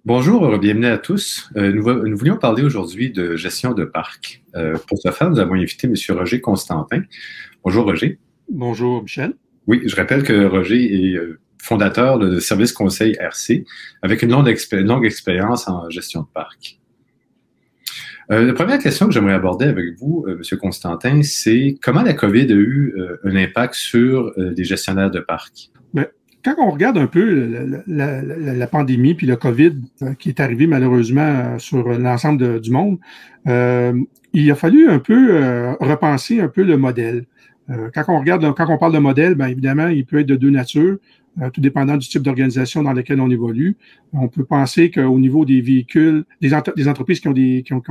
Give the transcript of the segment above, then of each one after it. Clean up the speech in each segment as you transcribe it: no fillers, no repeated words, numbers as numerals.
Bonjour, bienvenue à tous. Nous voulions parler aujourd'hui de gestion de parc. Pour ce faire, nous avons invité M. Roger Constantin. Bonjour Roger. Bonjour Michel. Oui, je rappelle que Roger est fondateur de Service Conseil RC avec une longue expérience en gestion de parc. La première question que j'aimerais aborder avec vous, M. Constantin, c'est comment la COVID a eu un impact sur les gestionnaires de parc? Quand on regarde un peu la pandémie puis le COVID qui est arrivé malheureusement sur l'ensemble du monde, il a fallu un peu repenser un peu le modèle. Quand on parle de modèle, bien évidemment, il peut être de deux natures, tout dépendant du type d'organisation dans laquelle on évolue. On peut penser qu'au niveau des véhicules, des entreprises qui ont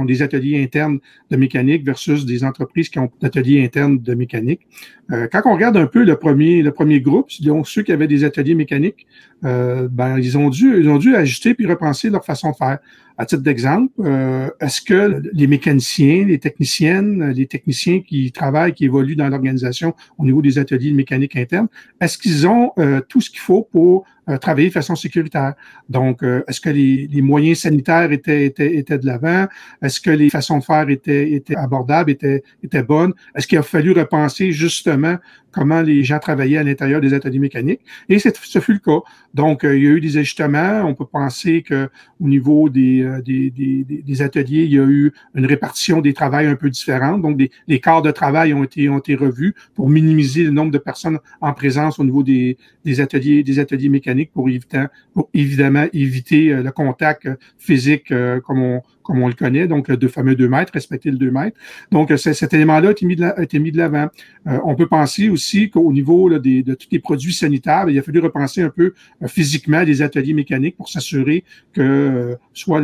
des ateliers internes de mécanique versus des entreprises qui ont des ateliers internes de mécanique. Quand on regarde un peu le premier groupe, donc ceux qui avaient des ateliers mécaniques, ils ont dû ajuster puis repenser leur façon de faire. À titre d'exemple, est-ce que les mécaniciens, les techniciennes, les techniciens qui travaillent, qui évoluent dans l'organisation au niveau des ateliers de mécanique interne, est-ce qu'ils ont tout ce qu'il faut pour travailler de façon sécuritaire? Donc, est-ce que les moyens sanitaires étaient de l'avant? Est-ce que les façons de faire étaient abordables, étaient bonnes? Est-ce qu'il a fallu repenser justement comment les gens travaillaient à l'intérieur des ateliers mécaniques? Et ce fut le cas. Donc, il y a eu des ajustements. On peut penser qu'au niveau des ateliers, il y a eu une répartition des travails un peu différente. Donc, les quarts de travail ont été revus pour minimiser le nombre de personnes en présence au niveau des ateliers mécaniques pour évidemment éviter le contact physique comme on le connaît, donc le fameux 2 mètres, respecter le 2 mètres. Donc, cet élément-là a été mis de l'avant. On peut penser aussi qu'au niveau là, de tous les produits sanitaires, il a fallu repenser un peu physiquement des ateliers mécaniques pour s'assurer que soit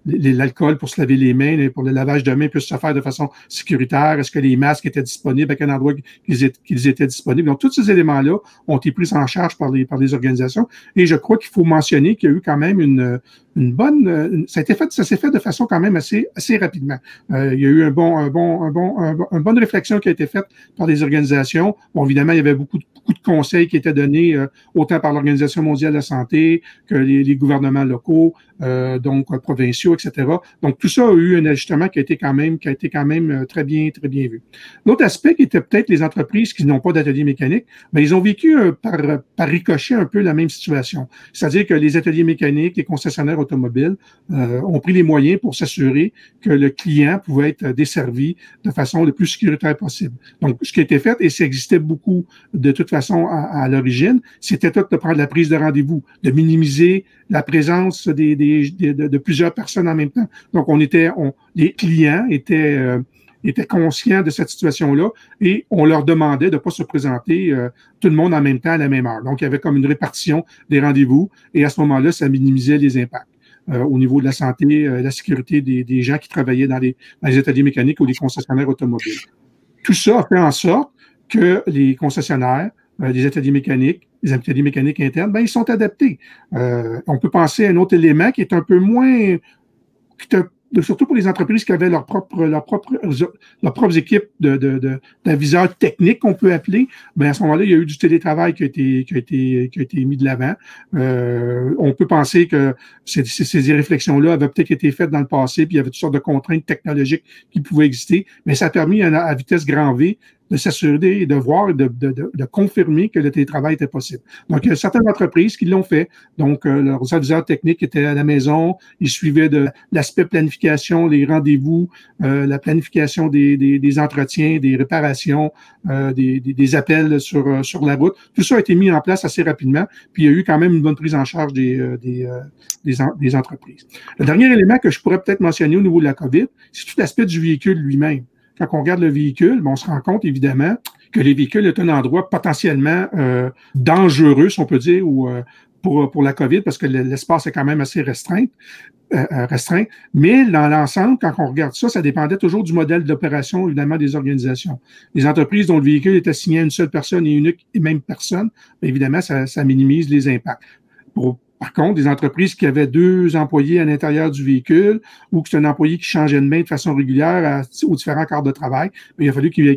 l'alcool pour se laver les mains, pour le lavage de mains puisse se faire de façon sécuritaire. Est-ce que les masques étaient disponibles à quel endroit qu'ils étaient disponibles? Donc, tous ces éléments-là ont été pris en charge par les organisations. Et je crois qu'il faut mentionner qu'il y a eu quand même une bonne, ça s'est fait de façon quand même assez rapidement. Il y a eu une bonne réflexion qui a été faite par les organisations. Bon, évidemment, il y avait beaucoup de conseils qui étaient donnés autant par l'Organisation mondiale de la santé que les gouvernements locaux, donc provinciaux, etc. Donc, tout ça a eu un ajustement qui a été quand même très bien vu. L'autre aspect qui était peut-être les entreprises qui n'ont pas d'atelier mécanique, bien, ils ont vécu par ricochet un peu la même situation. C'est-à-dire que les ateliers mécaniques, les concessionnaires automobiles ont pris les moyens pour s'assurer que le client pouvait être desservi de façon le plus sécuritaire possible. Donc, ce qui a été fait, et ça existait beaucoup de toute façon à l'origine, c'était tout de prendre la prise de rendez-vous, de minimiser la présence de plusieurs personnes en même temps. Donc, les clients étaient conscients de cette situation-là et on leur demandait de ne pas se présenter tout le monde en même temps à la même heure. Donc, il y avait comme une répartition des rendez-vous et à ce moment-là, ça minimisait les impacts. Au niveau de la santé, la sécurité des gens qui travaillaient dans les ateliers mécaniques ou les concessionnaires automobiles. Tout ça a fait en sorte que les concessionnaires, les ateliers mécaniques internes, ils sont adaptés. On peut penser à un autre élément qui est un peu moins, surtout pour les entreprises qui avaient leurs propres équipes d'aviseurs techniques qu'on peut appeler, ben à ce moment-là, il y a eu du télétravail qui a été mis de l'avant. On peut penser que ces réflexions-là avaient peut-être été faites dans le passé, puis il y avait toutes sortes de contraintes technologiques qui pouvaient exister, mais ça a permis à vitesse grand V de s'assurer et de voir et de confirmer que le télétravail était possible. Donc, il y a certaines entreprises qui l'ont fait. Donc, leurs aviseurs techniques étaient à la maison, ils suivaient de l'aspect planification, les rendez-vous, la planification des entretiens, des réparations, des appels sur la route. Tout ça a été mis en place assez rapidement, puis il y a eu quand même une bonne prise en charge des entreprises. Le dernier élément que je pourrais peut-être mentionner au niveau de la COVID, c'est tout l'aspect du véhicule lui-même. Quand on regarde le véhicule, on se rend compte évidemment que les véhicules est un endroit potentiellement dangereux, si on peut dire, ou pour la COVID, parce que l'espace est quand même assez restreint. Mais dans l'ensemble, quand on regarde ça, ça dépendait toujours du modèle d'opération, évidemment, des organisations. Les entreprises dont le véhicule est assigné à une seule personne et unique et même personne, bien évidemment, ça minimise les impacts. Par contre, des entreprises qui avaient 2 employés à l'intérieur du véhicule ou que c'est un employé qui changeait de main de façon régulière aux différents quarts de travail, mais il a fallu qu'il y ait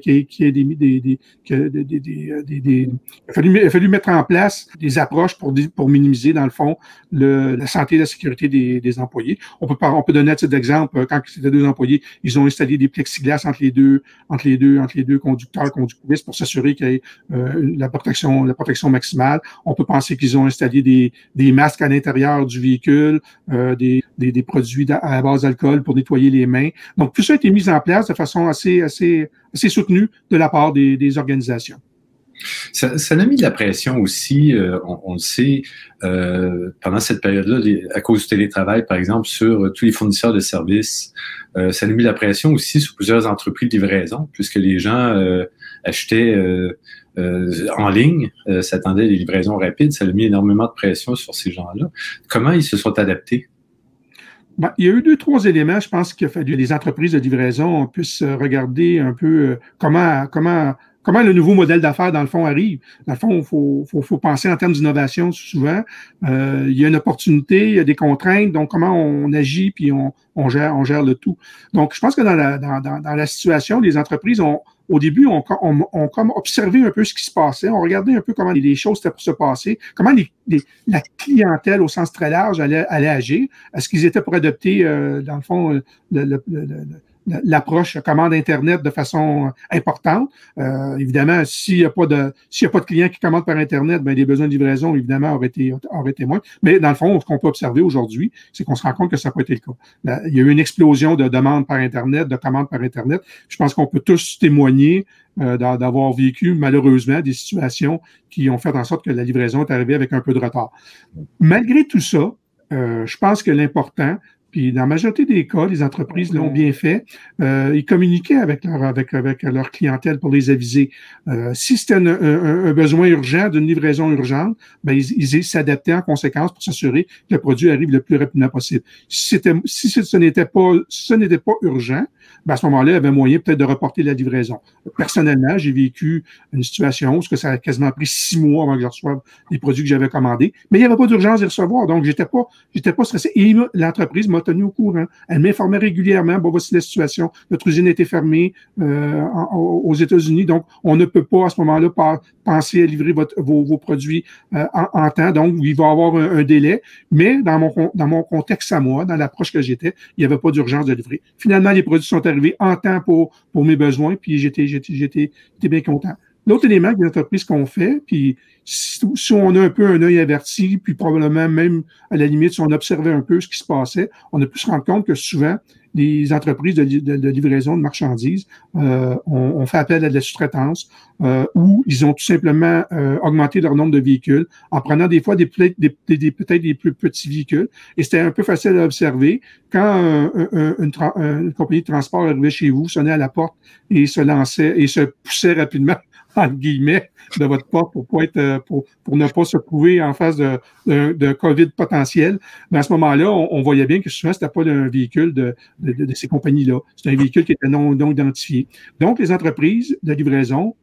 il a fallu mettre en place des approches pour minimiser, dans le fond, la santé et la sécurité des employés. On peut donner à titre d'exemple, quand c'était 2 employés, ils ont installé des plexiglas entre les deux conducteurs, conductrices pour s'assurer qu'il y ait la protection maximale. On peut penser qu'ils ont installé des masques à l'intérieur du véhicule, des produits à base d'alcool pour nettoyer les mains. Donc, tout ça a été mis en place de façon assez soutenue de la part des organisations. Ça a mis de la pression aussi, on le sait, pendant cette période-là, à cause du télétravail, par exemple, sur tous les fournisseurs de services. Ça a mis de la pression aussi sur plusieurs entreprises de livraison, puisque les gens achetaient en ligne, s'attendaient à des livraisons rapides. Ça a mis énormément de pression sur ces gens-là. Comment ils se sont adaptés? Ben, il y a eu 2-3 éléments, je pense, qu'il a fallu que les entreprises de livraison puissent regarder un peu comment le nouveau modèle d'affaires, dans le fond, arrive. Dans le fond, il faut penser en termes d'innovation souvent. Il y a une opportunité, il y a des contraintes, donc comment on agit, puis on gère le tout. Donc, je pense que dans la situation, les entreprises au début, on comme observé un peu ce qui se passait. On regardait un peu comment les choses étaient pour se passer, comment la clientèle au sens très large allait agir. Est-ce qu'ils étaient pour adopter, dans le fond, l'approche commande Internet de façon importante. Évidemment, s'il y a pas de clients qui commandent par Internet, ben les besoins de livraison, évidemment, auraient été moins. Mais dans le fond, ce qu'on peut observer aujourd'hui, c'est qu'on se rend compte que ça n'a pas été le cas. Il y a eu une explosion de demandes par Internet, de commandes par Internet. Je pense qu'on peut tous témoigner d'avoir vécu, malheureusement, des situations qui ont fait en sorte que la livraison est arrivée avec un peu de retard. Malgré tout ça, je pense que l'important, puis dans la majorité des cas, les entreprises l'ont bien fait. Ils communiquaient avec leur clientèle pour les aviser. Si c'était un besoin urgent, d'une livraison urgente, ben ils s'adaptaient en conséquence pour s'assurer que le produit arrive le plus rapidement possible. Si ce n'était pas urgent, ben à ce moment-là, il y avait moyen peut-être de reporter la livraison. Personnellement, j'ai vécu une situation où ça a quasiment pris 6 mois avant que je reçoive les produits que j'avais commandés, mais il n'y avait pas d'urgence de les recevoir, donc j'étais pas stressé. Et l'entreprise m'a tenu au courant. Elle m'informait régulièrement, bon, voici la situation, notre usine a été fermée aux États-Unis, donc on ne peut pas à ce moment-là penser à livrer vos produits en temps, donc il va y avoir un délai, mais dans mon contexte à moi, dans l'approche que j'étais, il n'y avait pas d'urgence de livrer. Finalement, les produits sont arrivés en temps pour mes besoins, puis j'étais bien content. L'autre élément que les entreprises qu'on fait, puis si on a un peu un œil averti, puis probablement même à la limite, si on observait un peu ce qui se passait, on a pu se rendre compte que souvent, les entreprises de livraison de marchandises ont fait appel à de la sous-traitance ou ils ont tout simplement augmenté leur nombre de véhicules en prenant des fois peut-être des plus petits véhicules. Et c'était un peu facile à observer. Quand une compagnie de transport arrivait chez vous, sonnait à la porte et se lançait et se poussait rapidement entre guillemets, de votre porte pour ne pas se trouver en face de COVID potentiel. Mais à ce moment-là, on voyait bien que souvent, c'était pas un véhicule de ces compagnies-là. C'est un véhicule qui était non identifié. Donc, les entreprises de livraison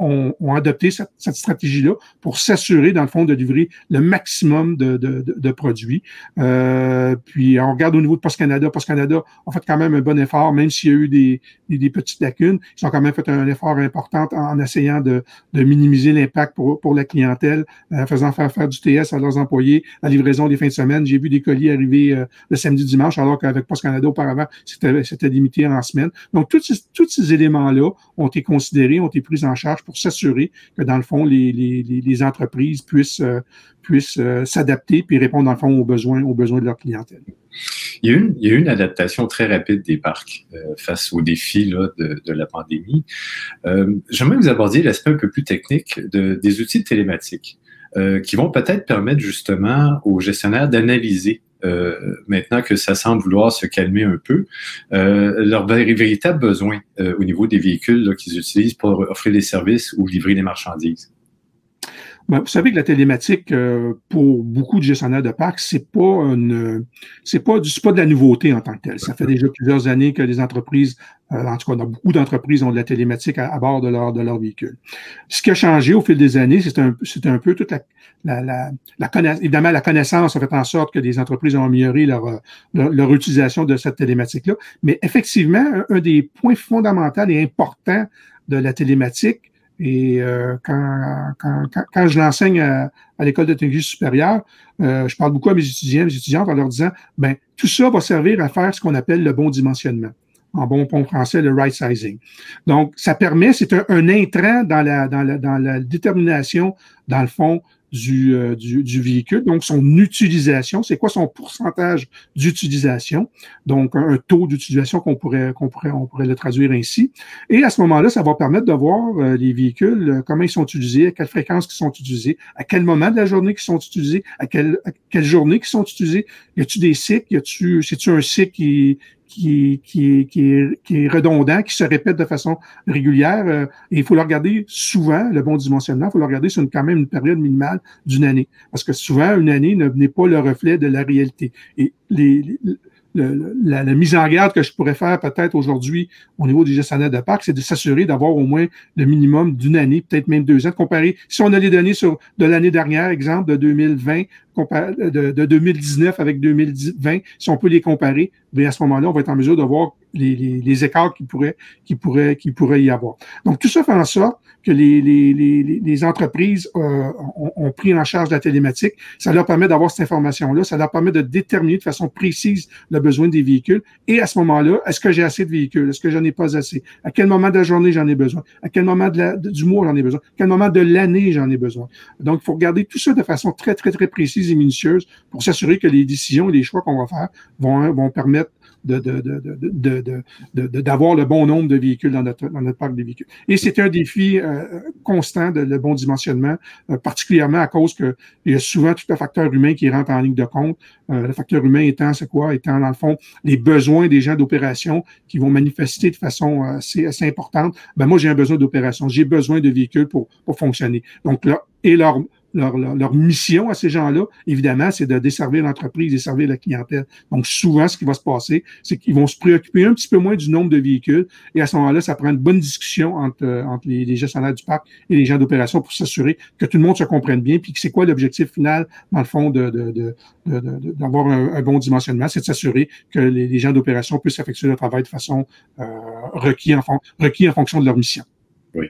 ont adopté cette stratégie-là pour s'assurer, dans le fond, de livrer le maximum de produits. Puis, on regarde au niveau de Post Canada. Post Canada a fait quand même un bon effort, même s'il y a eu des petites lacunes. Ils ont quand même fait un effort important en essayant de minimiser l'impact pour la clientèle, faisant faire du TS à leurs employés, la livraison des fins de semaine. J'ai vu des colis arriver le samedi, dimanche, alors qu'avec Post Canada, auparavant, c'était limité en semaine. Donc, tous ces éléments-là ont été considérés, ont été pris en charge pour s'assurer que, dans le fond, les entreprises puissent s'adapter puis répondre, dans le fond, aux besoins de leur clientèle. Il y a eu une adaptation très rapide des parcs face aux défis là, de la pandémie. J'aimerais vous aborder l'aspect un peu plus technique des outils de télématique qui vont peut-être permettre justement aux gestionnaires d'analyser maintenant que ça semble vouloir se calmer un peu, leurs véritables besoins au niveau des véhicules qu'ils utilisent pour offrir des services ou livrer des marchandises. Ben, vous savez que la télématique, pour beaucoup de gestionnaires de parcs, c'est pas de la nouveauté en tant que telle. Ça fait déjà plusieurs années que les entreprises, en tout cas, beaucoup d'entreprises ont de la télématique à bord de leur véhicule. Ce qui a changé au fil des années, c'est un peu toute évidemment, la connaissance a fait en sorte que les entreprises ont amélioré leur utilisation de cette télématique-là. Mais effectivement, un des points fondamentaux et importants de la télématique, et quand je l'enseigne à l'école de technologie supérieure, je parle beaucoup à mes étudiantes en leur disant, ben tout ça va servir à faire ce qu'on appelle le bon dimensionnement. En bon français, le right sizing. Donc, ça permet, c'est un intrant dans la détermination, dans le fond, du véhicule. Donc, son utilisation, c'est quoi son pourcentage d'utilisation? Donc, un taux d'utilisation on pourrait le traduire ainsi. Et à ce moment-là, ça va permettre de voir les véhicules, comment ils sont utilisés, à quelle fréquence ils sont utilisés, à quel moment de la journée qu'ils sont utilisés, à quelle journée qu'ils sont utilisés. Y a-t-il des cycles? C'est-tu un cycle qui est redondant, qui se répète de façon régulière. Et il faut le regarder souvent, le bon dimensionnement, il faut le regarder sur quand même une période minimale d'une année. Parce que souvent, une année n'est pas le reflet de la réalité. Et la mise en garde que je pourrais faire peut-être aujourd'hui au niveau des gestionnaires de parcs, c'est de s'assurer d'avoir au moins le minimum d'une année, peut-être même 2 ans, de comparer. Si on a les données de l'année dernière, exemple, de 2020, de 2019 avec 2020, si on peut les comparer, bien à ce moment-là, on va être en mesure de voir les écarts qui pourraient y avoir. Donc, tout ça fait en sorte que les entreprises ont pris en charge la télématique. Ça leur permet d'avoir cette information-là. Ça leur permet de déterminer de façon précise le besoin des véhicules. Et à ce moment-là, est-ce que j'ai assez de véhicules? Est-ce que j'en ai pas assez? À quel moment de la journée j'en ai besoin? À quel moment du mois j'en ai besoin? À quel moment de l'année j'en ai besoin? Donc, il faut regarder tout ça de façon très, très, très précise et minutieuse pour s'assurer que les décisions et les choix qu'on va faire vont permettre d'avoir le bon nombre de véhicules dans notre parc de véhicules. Et c'est un défi constant le bon dimensionnement, particulièrement à cause qu'il y a souvent tout un facteur humain qui rentre en ligne de compte. Le facteur humain étant, c'est quoi? Étant, dans le fond, les besoins des gens d'opération qui vont manifester de façon assez importante. Ben moi, j'ai un besoin d'opération. J'ai besoin de véhicules pour fonctionner. Donc là, et leur mission à ces gens-là, évidemment, c'est de desservir l'entreprise, desservir la clientèle. Donc, souvent, ce qui va se passer, c'est qu'ils vont se préoccuper un petit peu moins du nombre de véhicules. Et à ce moment-là, ça prend une bonne discussion entre les gestionnaires du parc et les gens d'opération pour s'assurer que tout le monde se comprenne bien. Puis, c'est quoi l'objectif final, dans le fond, d'avoir un bon dimensionnement? C'est de s'assurer que les gens d'opération puissent effectuer le travail de façon requis en fonction de leur mission. Oui.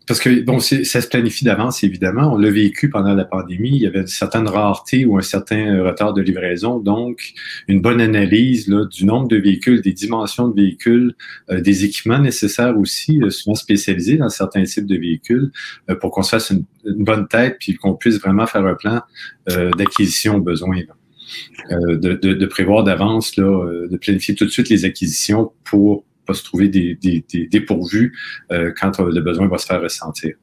Parce que, bon, ça se planifie d'avance, évidemment. On l'a vécu pendant la pandémie. Il y avait une certaine rareté ou un certain retard de livraison. Donc, une bonne analyse là, du nombre de véhicules, des dimensions de véhicules, des équipements nécessaires aussi, souvent spécialisés dans certains types de véhicules, pour qu'on se fasse une bonne tête puis qu'on puisse vraiment faire un plan d'acquisition au besoin. De prévoir d'avance, de planifier tout de suite les acquisitions pour pas se trouver des dépourvus quand le besoin va se faire ressentir.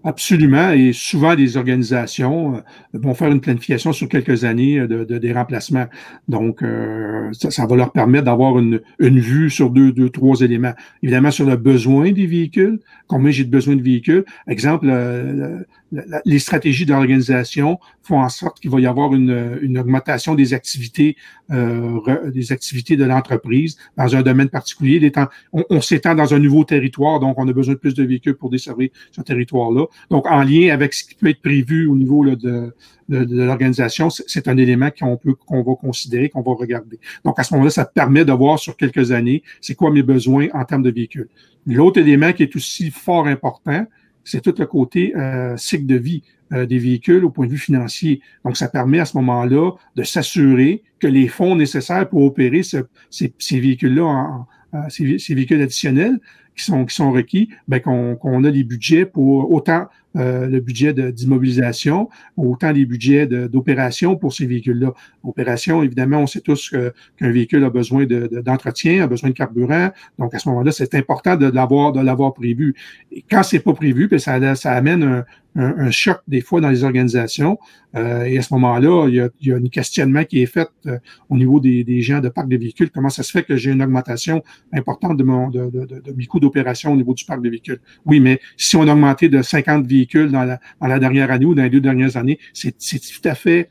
Absolument. Et souvent, les organisations vont faire une planification sur quelques années des remplacements. Donc, ça va leur permettre d'avoir une vue sur deux, trois éléments. Évidemment, sur le besoin des véhicules, combien j'ai de besoin de véhicules. Exemple, les stratégies de l'organisation font en sorte qu'il va y avoir une augmentation des activités de l'entreprise dans un domaine particulier. On s'étend dans un nouveau territoire, donc on a besoin de plus de véhicules pour desservir ce territoire-là. Donc, en lien avec ce qui peut être prévu au niveau là, de l'organisation, c'est un élément qu'on va considérer, qu'on va regarder. Donc, à ce moment-là, ça permet de voir sur quelques années, c'est quoi mes besoins en termes de véhicules. L'autre élément qui est aussi fort important, c'est tout le côté cycle de vie des véhicules au point de vue financier. Donc, ça permet à ce moment-là de s'assurer que les fonds nécessaires pour opérer ces véhicules-là, ces véhicules additionnels qui sont requis, ben qu'on a les budgets pour autant le budget d'immobilisation, autant les budgets d'opération pour ces véhicules-là. Opération, évidemment, on sait tous qu'un véhicule a besoin d'entretien, a besoin de carburant. Donc, à ce moment-là, c'est important de l'avoir prévu. Et quand c'est pas prévu, ben ça amène un choc des fois dans les organisations Et à ce moment-là, il y a un questionnement qui est fait au niveau des gens de parc de véhicules. Comment ça se fait que j'ai une augmentation importante de mes coûts d'opération au niveau du parc de véhicules? Oui, mais si on a augmenté de 50 véhicules dans la dernière année ou dans les 2 dernières années, c'est tout à fait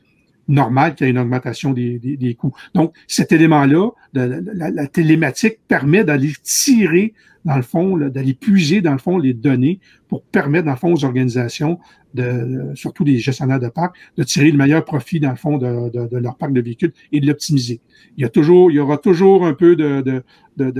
normal qu'il y ait une augmentation des coûts. Donc, cet élément-là, la télématique permet d'aller tirer, dans le fond, d'aller puiser, dans le fond, les données pour permettre, dans le fond, aux organisations, surtout les gestionnaires de parcs, de tirer le meilleur profit, dans le fond, de leur parc de véhicules et de l'optimiser. Il y aura toujours un peu de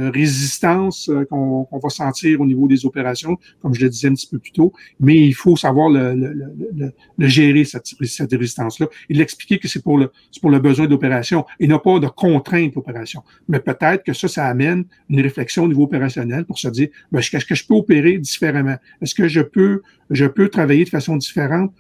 résistance qu'on va sentir au niveau des opérations, comme je le disais un petit peu plus tôt, mais il faut savoir le gérer, cette résistance-là, et l'expliquer que c'est pour le besoin d'opération et non pas de contrainte d'opération. Mais peut-être que ça amène une réflexion au niveau opérationnel pour se dire, est-ce que je peux opérer différemment? Est-ce que je peux travailler de façon différente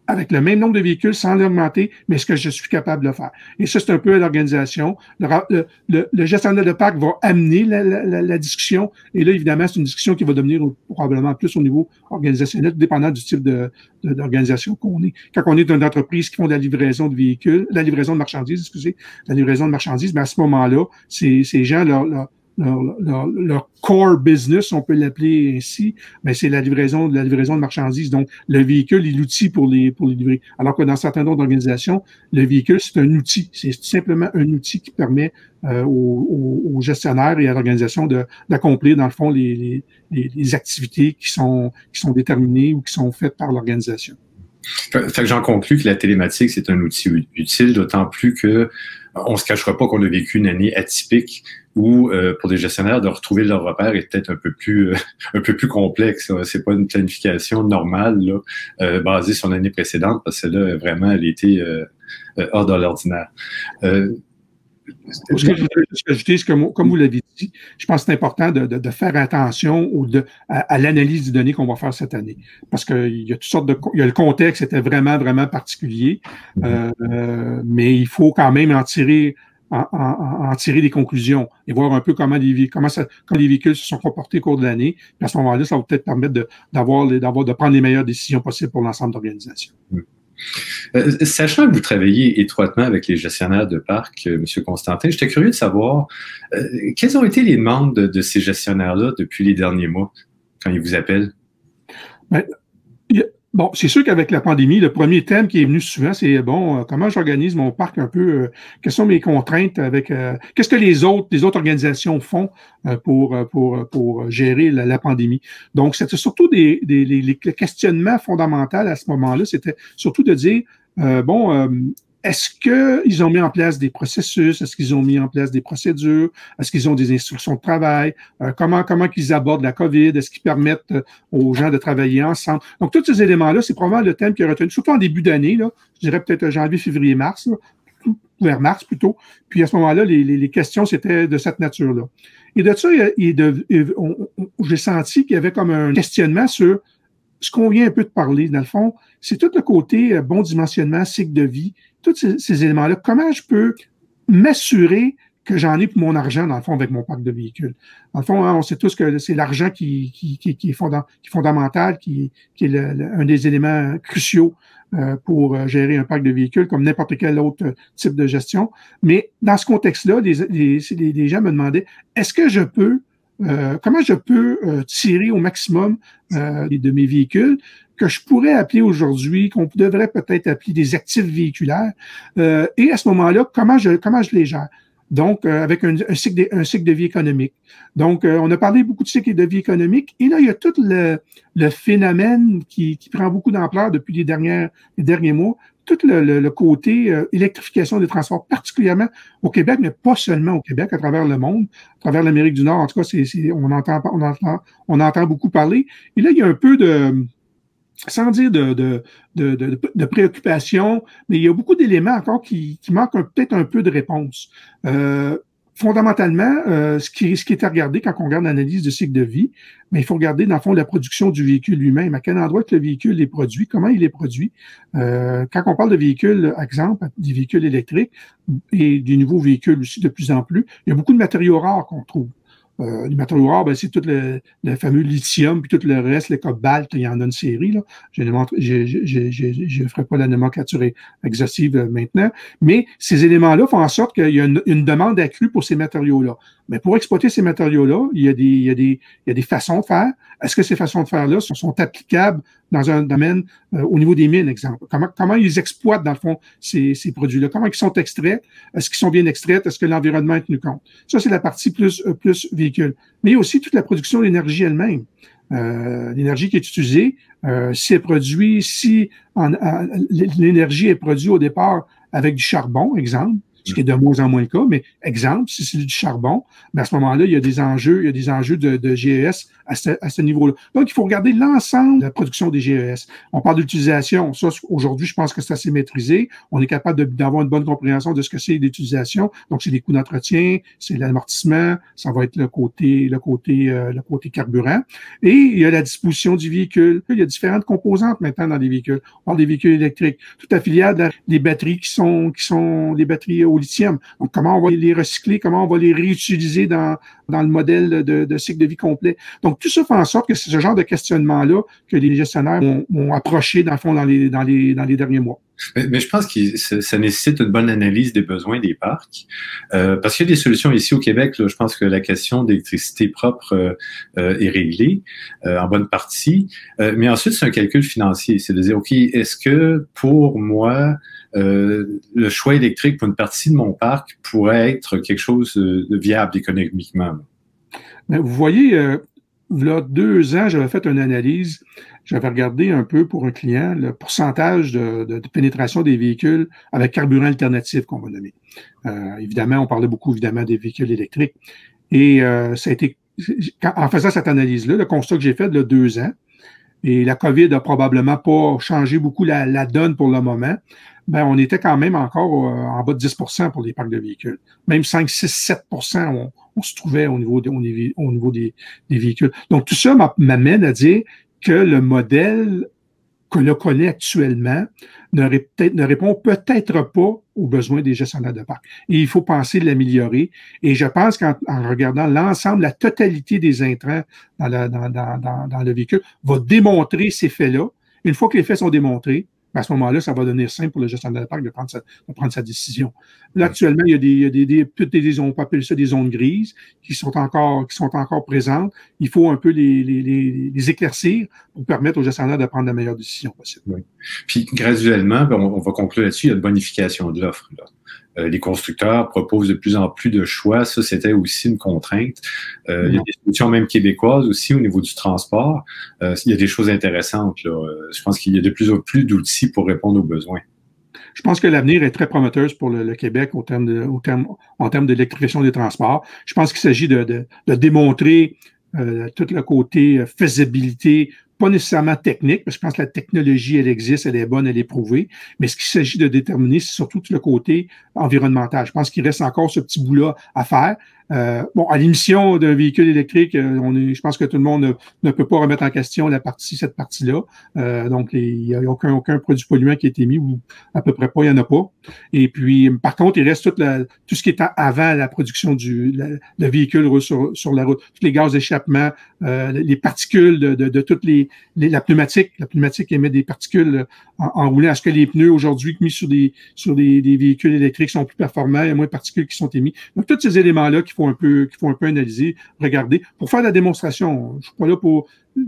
avec le même nombre de véhicules sans l'augmenter, mais est-ce que je suis capable de le faire? Et ça, c'est un peu l'organisation. Le gestionnaire de parc va amener la discussion. Et là, évidemment, c'est une discussion qui va devenir probablement plus au niveau organisationnel, dépendant du type d'organisation qu'on est. Quand on est une entreprise qui font de la livraison de véhicules, la livraison de marchandises, à ce moment-là, ces gens, leur core business, on peut l'appeler ainsi, mais c'est la livraison de marchandises. Donc, le véhicule est l'outil pour les livrer. Alors que dans certaines autres organisations, le véhicule, c'est un outil. C'est simplement un outil qui permet aux gestionnaires et à l'organisation d'accomplir, dans le fond, les activités qui sont déterminées ou qui sont faites par l'organisation. Fait que j'en conclus que la télématique, c'est un outil utile, d'autant plus que on se cachera pas qu'on a vécu une année atypique où, pour des gestionnaires, de retrouver leur repère est peut-être un peu plus complexe. C'est pas une planification normale là, basée sur l'année précédente, parce que là, vraiment, elle était hors de l'ordinaire. Ce que je voudrais juste ajouter, c'est que, comme vous l'avez dit, je pense que c'est important de faire attention à l'analyse des données qu'on va faire cette année. Parce qu'il y a toutes sortes il y a le contexte était vraiment, vraiment particulier, mais il faut quand même en tirer des conclusions et voir un peu comment les véhicules se sont comportés au cours de l'année. Puis à ce moment-là, ça va peut-être permettre de prendre les meilleures décisions possibles pour l'ensemble de l'organisation. Sachant que vous travaillez étroitement avec les gestionnaires de parcs, M. Constantin, j'étais curieux de savoir quelles ont été les demandes de ces gestionnaires-là depuis les derniers mois, quand ils vous appellent? Bon, c'est sûr qu'avec la pandémie, le premier thème qui est venu souvent, c'est comment j'organise mon parc un peu, quelles sont mes contraintes qu'est-ce que les autres organisations font pour gérer la pandémie. Donc, c'était surtout les questionnements fondamentaux à ce moment-là, c'était surtout de dire est-ce qu'ils ont mis en place des processus? Est-ce qu'ils ont mis en place des procédures? Est-ce qu'ils ont des instructions de travail? Comment qu'ils abordent la COVID? Est-ce qu'ils permettent aux gens de travailler ensemble? Donc, tous ces éléments-là, c'est probablement le thème qui est retenu, surtout en début d'année, là, je dirais peut-être janvier, février, mars, là, vers mars plutôt. Puis à ce moment-là, les questions, c'était de cette nature-là. Et de ça, j'ai senti qu'il y avait comme un questionnement sur ce qu'on vient un peu de parler, dans le fond, c'est tout le côté bon dimensionnement, cycle de vie, tous ces éléments-là. Comment je peux m'assurer que j'en ai pour mon argent, dans le fond, avec mon parc de véhicules? Dans le fond, on sait tous que c'est l'argent qui est fondamental, qui est un des éléments cruciaux pour gérer un parc de véhicules, comme n'importe quel autre type de gestion. Mais dans ce contexte-là, les gens me demandaient, est-ce que je peux comment je peux tirer au maximum de mes véhicules que je pourrais appeler aujourd'hui, qu'on devrait peut-être appeler des actifs véhiculaires, et à ce moment-là, comment je les gère? Donc, avec un cycle de vie économique. Donc, on a parlé beaucoup de cycle de vie économique, et là, il y a tout le phénomène qui prend beaucoup d'ampleur depuis les derniers mois, tout le côté électrification des transports, particulièrement au Québec, mais pas seulement au Québec, à travers le monde, à travers l'Amérique du Nord. En tout cas, on entend beaucoup parler. Et là, il y a un peu sans dire de préoccupation, mais il y a beaucoup d'éléments encore qui manquent peut-être un peu de réponse. Fondamentalement, ce qui est à regarder quand on regarde l'analyse de cycle de vie, mais il faut regarder, dans le fond, la production du véhicule lui-même. À quel endroit que le véhicule est produit, comment il est produit. Quand on parle de véhicules, exemple, des véhicules électriques et des nouveaux véhicules aussi de plus en plus, il y a beaucoup de matériaux rares qu'on trouve. Les matériaux rares, ben, c'est tout le fameux lithium, puis tout le reste, le cobalt, il y en a une série. Là. Je ne ferai pas la nomenclature exhaustive maintenant, mais ces éléments-là font en sorte qu'il y a une demande accrue pour ces matériaux-là. Mais pour exploiter ces matériaux-là, il y a des façons de faire. Est-ce que ces façons de faire-là sont applicables dans un domaine au niveau des mines, exemple? Comment ils exploitent, dans le fond, ces produits-là? Comment ils sont extraits? Est-ce qu'ils sont bien extraits? Est-ce que l'environnement est tenu compte? Ça, c'est la partie plus véhicule. Mais il y a aussi toute la production de l'énergie elle-même. L'énergie qui est utilisée, si elle produit, l'énergie est produite au départ avec du charbon, exemple, ce qui est de moins en moins le cas, mais exemple, si c'est du charbon, ben à ce moment-là, il y a des enjeux de GES à ce niveau-là. Donc, il faut regarder l'ensemble de la production des GES. On parle d'utilisation. Ça, aujourd'hui, je pense que c'est assez maîtrisé. On est capable d'avoir une bonne compréhension de ce que c'est l'utilisation. Donc, c'est les coûts d'entretien, c'est l'amortissement, ça va être le côté carburant. Et il y a la disposition du véhicule. Il y a différentes composantes maintenant dans les véhicules. On parle des véhicules électriques. Tout affiliable des batteries qui sont des batteries au lithium. Donc, comment on va les recycler, comment on va les réutiliser dans le modèle de cycle de vie complet. Donc, tout ça fait en sorte que c'est ce genre de questionnement-là que les gestionnaires ont approché, dans le fond, dans les derniers mois. Mais je pense que ça nécessite une bonne analyse des besoins des parcs, parce qu'il y a des solutions ici au Québec. Là, je pense que la question d'électricité propre est réglée en bonne partie. Mais ensuite, c'est un calcul financier. C'est de dire, OK, est-ce que pour moi, le choix électrique pour une partie de mon parc pourrait être quelque chose de viable économiquement? Mais vous voyez, il y a 2 ans, j'avais fait une analyse. J'avais regardé un peu pour un client le pourcentage de pénétration des véhicules avec carburant alternatif qu'on va nommer. Évidemment, on parlait beaucoup évidemment des véhicules électriques. Et ça a été, en faisant cette analyse-là, le constat que j'ai fait il y a 2 ans, et la COVID n'a probablement pas changé beaucoup la donne pour le moment, ben, on était quand même encore en bas de 10% pour les parcs de véhicules. Même 5, 6, 7%, on se trouvait au niveau des véhicules. Donc, tout ça m'amène à dire que le modèle que l'on connaît actuellement ne répond peut-être pas aux besoins des gestionnaires de parcs. Et il faut penser l'améliorer. Et je pense qu'en regardant l'ensemble, la totalité des intrants dans le véhicule va démontrer ces faits-là. Une fois que les faits sont démontrés, à ce moment-là, ça va devenir simple pour le gestionnaire de parc de prendre sa décision. Là, actuellement, il y a on peut appeler ça des zones grises qui sont encore présentes. Il faut un peu les éclaircir pour permettre aux gestionnaires de prendre la meilleure décision possible. Oui. Puis, graduellement, on va conclure là-dessus, il y a une bonification de l'offre. Les constructeurs proposent de plus en plus de choix. Ça, c'était aussi une contrainte. Il y a des solutions même québécoises aussi au niveau du transport. Il y a des choses intéressantes. Là. Je pense qu'il y a de plus en plus d'outils pour répondre aux besoins. Je pense que l'avenir est très prometteur pour le Québec en termes de l'électrification des transports. Je pense qu'il s'agit de démontrer tout le côté faisabilité, pas nécessairement technique, parce que je pense que la technologie, elle existe, elle est bonne, elle est prouvée, mais ce qu'il s'agit de déterminer, c'est surtout tout le côté environnemental. Je pense qu'il reste encore ce petit bout-là à faire. À l'émission d'un véhicule électrique, je pense que tout le monde ne peut pas remettre en question cette partie-là. Donc, il n'y a aucun produit polluant qui a été mis, ou à peu près pas, il n'y en a pas. Et puis, par contre, il reste tout ce qui est avant la production le véhicule sur la route. Tous les gaz d'échappement, les particules de toutes la pneumatique. La pneumatique émet des particules en roulant. Est-ce que les pneus aujourd'hui mis sur des véhicules électriques sont plus performants? Il y a moins de particules qui sont émises. Donc, tous ces éléments-là qu'il faut un peu analyser, regarder. Pour faire la démonstration, je ne suis pas là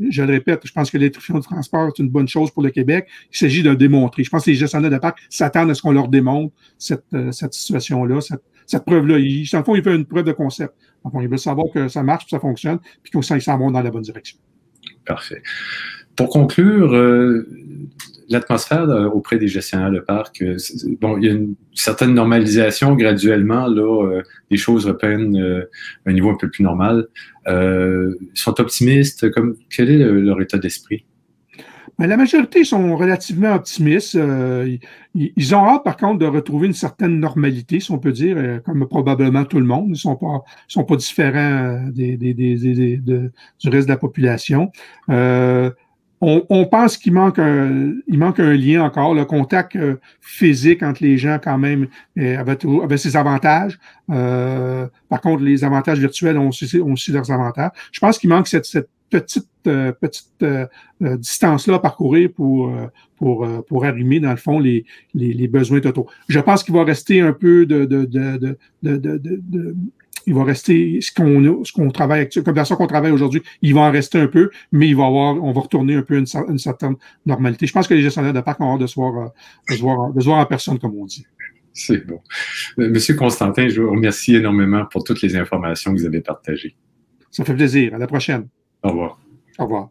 je le répète, je pense que l'électrification du transport est une bonne chose pour le Québec. Il s'agit de démontrer. Je pense que les gestionnaires de parc s'attendent à ce qu'on leur démontre cette situation-là, cette preuve-là. Dans le fond, ils veulent une preuve de concept. Donc, ils veulent savoir que ça marche, que ça fonctionne, puis qu'ils s'en vont dans la bonne direction. Parfait. Pour conclure, l'atmosphère auprès des gestionnaires de parc, il y a une certaine normalisation graduellement, là, les choses reprennent un niveau un peu plus normal. Ils sont optimistes. Quel est leur état d'esprit? Mais la majorité sont relativement optimistes. Ils ont hâte, par contre, de retrouver une certaine normalité, si on peut dire, comme probablement tout le monde. Ils sont pas différents du reste de la population. on pense qu'il manque un lien encore, le contact physique entre les gens quand même avait ses avantages. Par contre, les avantages virtuels ont aussi leurs avantages. Je pense qu'il manque cette petite distance-là à parcourir pour arrimer, dans le fond, les besoins totaux. Je pense qu'il va rester un peu il va rester ce qu'on travaille actuellement, comme la façon qu'on travaille aujourd'hui, il va en rester un peu, mais on va retourner un peu à une certaine normalité. Je pense que les gestionnaires de parc ont hâte de se voir en personne, comme on dit. C'est bon. Monsieur Constantin, je vous remercie énormément pour toutes les informations que vous avez partagées. Ça fait plaisir. À la prochaine. Au revoir. Au revoir.